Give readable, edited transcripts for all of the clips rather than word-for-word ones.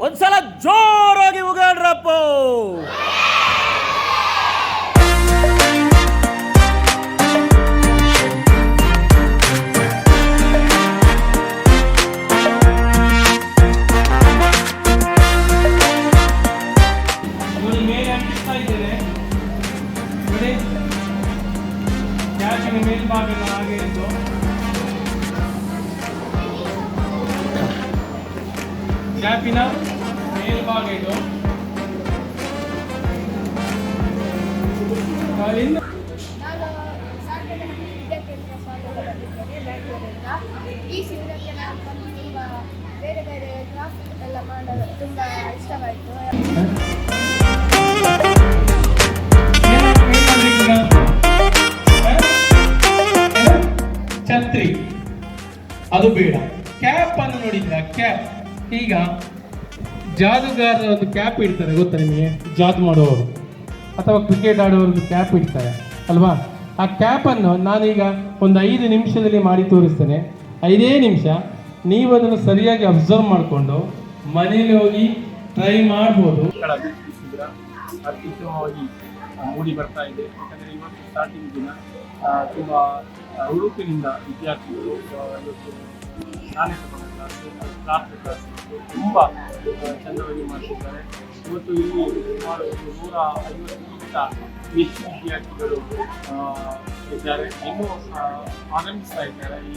ಒಂದ್ಸಲ ಜೋರಾಗಿ ಉಗಾಡ್ರಪ್ಪ. ನೋಡಿ ಮೇಲೆ ಅಂಟಿಸ್ತಾ ಇದ್ದೇನೆ ನೋಡಿ, ಗ್ಯಾಸಿನ ಮೇಲ್ಭಾಗ ಹಾಗೆ ಇದ್ದು ಗ್ಯಾಪಿನ ಮೇಲ್ಭಾಗ ಇದು ನಾನು ಸಾರ್ವಜನಿಕ ವಿದ್ಯಾಕೇಂದ್ರ ಶಾಲೆಗೆ ಬಂದಿದ್ದೇನೆ ಬ್ಯಾಂಗ್ಳೂರಿಂದ. ಈ ಶಿಬಿರಕ್ಕೆ ನಾನು ಬಂದು ತುಂಬ ಬೇರೆ ಬೇರೆ ಕ್ರಾಫ್ಟ್ ಎಲ್ಲ ಮಾಡಲು ತುಂಬ ಇಷ್ಟವಾಯಿತು. ಛತ್ರಿ ಅದು ಬೇಡ, ಕ್ಯಾಪ್ ಅನ್ನು ನೋಡಿದ್ರ ಕ್ಯಾಪ್. ಈಗ ಜಾದುಗಾರರ ಒಂದು ಕ್ಯಾಪ್ ಇಡ್ತಾರೆ ಗೊತ್ತಾ ನಿಮಗೆ, ಜಾದು ಮಾಡುವವರು ಅಥವಾ ಕ್ರಿಕೆಟ್ ಆಡುವವರು ಕ್ಯಾಪ್ ಇಡ್ತಾರೆ ಅಲ್ವಾ. ಆ ಕ್ಯಾಪನ್ನು ನಾನೀಗ ಒಂದು 5 ನಿಮಿಷದಲ್ಲಿ ಮಾಡಿ ತೋರಿಸ್ತೇನೆ. 5 ನಿಮಿಷ ನೀವು ಅದನ್ನು ಸರಿಯಾಗಿ ಅಬ್ಸರ್ವ್ ಮಾಡಿಕೊಂಡು ಮನೆಯಲ್ಲಿ ಹೋಗಿ ಟ್ರೈ ಮಾಡ್ಬೋದು. ಅತ್ಯುತ್ತಮವಾಗಿ ಮೂಡಿ ಬರ್ತಾ ಇದೆ. ಯಾಕಂದರೆ ಇವತ್ತು ಸ್ಟಾರ್ಟಿಂಗ್ ದಿನ ತುಂಬ ಉಡುಪಿನಿಂದ ವಿದ್ಯಾರ್ಥಿಗಳು ಇವತ್ತು ನಾಣ್ಯತನ ಕ್ಲಾಸು, ಕ್ರಾಫ್ಟ್ ಕ್ಲಾಸ್ ತುಂಬ ಚೆಂದವಾಗಿ ಮಾಡ್ತಿದ್ದಾರೆ. ಇವತ್ತು ಇಲ್ಲಿ ಸುಮಾರು 150ಕ್ಕಿಂತ ಹೆಚ್ಚು ವಿದ್ಯಾರ್ಥಿಗಳು ಇದ್ದಾರೆ, ಇನ್ನೂ ಆಗಮಿಸ್ತಾ ಇದ್ದಾರೆ ಈ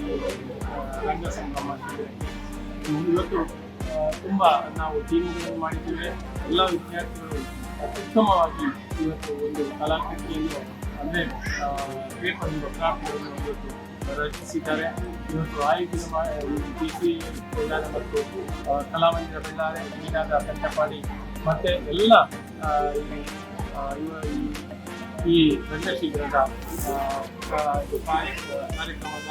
ರಂಗ ಸಂಗಮ ಶಿಬಿರಕ್ಕೆ. ಇವತ್ತು ತುಂಬ ನಾವು ಟೀಮ್ಗಳನ್ನು ಮಾಡಿದ್ದೇವೆ. ಎಲ್ಲ ವಿದ್ಯಾರ್ಥಿಗಳು ಅತ್ಯುತ್ತಮವಾಗಿ ಇವತ್ತು ಒಂದು ಕಲಾಕೃತಿಯನ್ನು ಅಂದರೆ ಪೇಪರ್ನಿಂದ ಕ್ರಾಫ್ಟ್ಗಳನ್ನು ಇವತ್ತು ರಚಿಸಿದ್ದಾರೆ. ಇವತ್ತು ಆಯುಧ DC ಬಳ್ಳಾರಿ ಮತ್ತು ಕಲಾಮಂದಿರ ಬಳ್ಳಾರಿ, ನೀನಾದ ಕಂಠಪಾಡಿ ಮತ್ತು ಎಲ್ಲ ಈ ರಂಗಶಿಬಿರದ ಕಾರ್ಯಕ್ರಮದ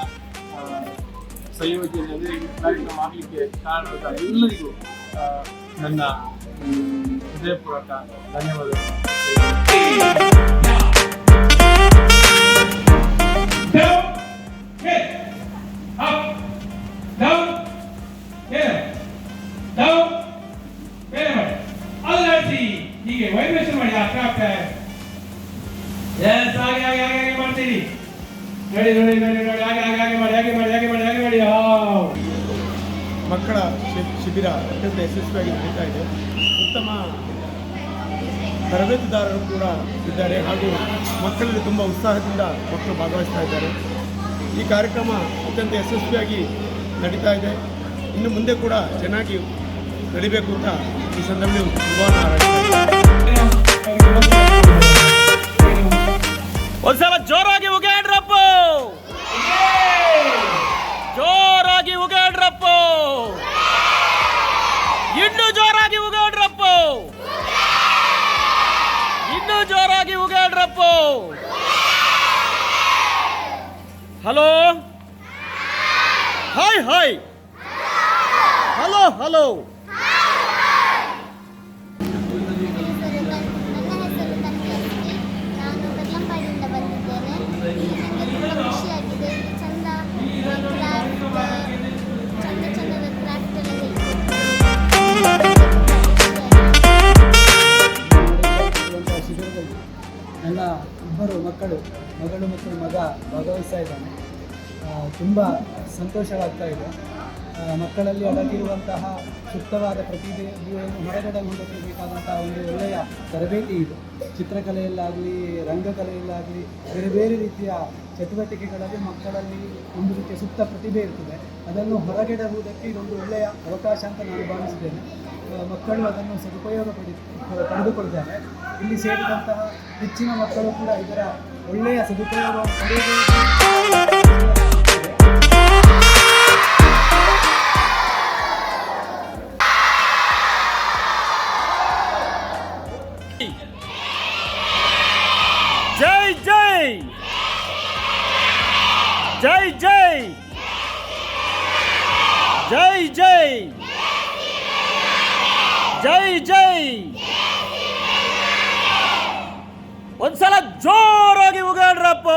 ಸಂಯೋಜನೆ ಅಂದರೆ ಈ ಕಾರ್ಯಕ್ರಮ ಆಗಲಿಕ್ಕೆ ಕಾರಣವಾದ ಎಲ್ಲರಿಗೂ ನನ್ನ ಹೃದಯಪೂರ್ವಕ ಧನ್ಯವಾದಗಳು. ಹೀಗೆ ವೈಬ್ರೇಷನ್ ಮಾಡಿ ಆ ಕ್ರಾಫ್ಟ್ ಹಾಗೆ ಹಾಗೆ ಹಾಗೆ ಮಾಡ್ತೀರಿ. ನೋಡಿ ನೋಡಿ ನೋಡಿ ನೋಡಿ ಹಾಗೆ ಹಾಗೆ ಹಾಗೆ ಮಾಡಿ ಹಾಗೆ ಮಾಡಿ ಹಾಗೆ ಮಾಡಿ ಹಾಗೆ ಮಾಡಿ. ಮಕ್ಕಳ ಶಿಬಿರ ಅತ್ಯಂತ ಯಶಸ್ವಿಯಾಗಿ ನಡೀತಾ ಇದೆ. ಉತ್ತಮ ತರಬೇತುದಾರರು ಕೂಡ ಇದ್ದಾರೆ ಹಾಗೂ ಮಕ್ಕಳಲ್ಲಿ ತುಂಬ ಉತ್ಸಾಹದಿಂದ ಮಕ್ಕಳು ಭಾಗವಹಿಸ್ತಾ ಇದ್ದಾರೆ. ಈ ಕಾರ್ಯಕ್ರಮ ಅತ್ಯಂತ ಯಶಸ್ವಿಯಾಗಿ ನಡೀತಾ ಇದೆ. ಇನ್ನು ಮುಂದೆ ಕೂಡ ಚೆನ್ನಾಗಿ ನಡಿಬೇಕು ಅಂತ ಈ ಸಂದರ್ಭದಲ್ಲಿ ಶುಭವನ್ನು ಹಾರೈಸ್ತಾರೆ. ಒಂದ್ಸಲ ಜೋರಾಗಿ ಉಗಾಡ್ರಪ್ಪ, ಜೋರಾಗಿ ಉಗಾಡ್ರಪ್ಪ, ಇನ್ನೂ ಜೋರಾಗಿ ಉಗಾಡ್ರಪ್ಪ, ಇನ್ನೂ ಜೋರಾಗಿ ಉಗಾಡ್ರಪ್ಪ. Hello hi hi, hello hello. ನನ್ನ ಇಬ್ಬರು ಮಗಳು ಮತ್ತು ಮಗ ಭಾಗವಹಿಸ್ತಾ ಇದ್ದಾನೆ. ತುಂಬ ಸಂತೋಷವಾಗ್ತಾ ಇದೆ. ಮಕ್ಕಳಲ್ಲಿ ಅಡಗಿರುವಂತಹ ಸೂಕ್ತವಾದ ಪ್ರತಿಭೆಯನ್ನು ಹೊರಗಡೆ ಹೊಂದಬೇಕಾದಂತಹ ಒಂದು ಒಳ್ಳೆಯ ತರಬೇತಿ ಇದೆ. ಚಿತ್ರಕಲೆಯಲ್ಲಾಗಲಿ, ರಂಗಕಲೆಯಲ್ಲಾಗಲಿ, ಬೇರೆ ಬೇರೆ ರೀತಿಯ ಚಟುವಟಿಕೆಗಳಲ್ಲಿ ಮಕ್ಕಳಲ್ಲಿ ಒಂದು ರೀತಿಯ ಸುಪ್ತ ಪ್ರತಿಭೆ ಇರ್ತದೆ. ಅದನ್ನು ಹೊರಗಿಡುವುದಕ್ಕೆ ಇದೊಂದು ಒಳ್ಳೆಯ ಅವಕಾಶ ಅಂತ ನಾನು ಭಾವಿಸಿದ್ದೇನೆ. ಮಕ್ಕಳು ಅದನ್ನು ಸದುಪಯೋಗ ಪಡೆದುಕೊಳ್ತಾರೆ. ಇಲ್ಲಿ ಸೇರಿದಂತಹ ಹೆಚ್ಚಿನ ಮಕ್ಕಳು ಕೂಡ ಇದರ ಒಳ್ಳೆಯ ಸದುಪಯೋಗವನ್ನು ಪಡೆಯಬೇಕು. ಜೈ ಜೈ ಜೈ ಜೈ ಜೈ ಜೈ ಜೈ ಜೈ. ಒಂದ್ಸಲ ಜೋರಾಗಿ ಉಗಾಡ್ರಪ್ಪ.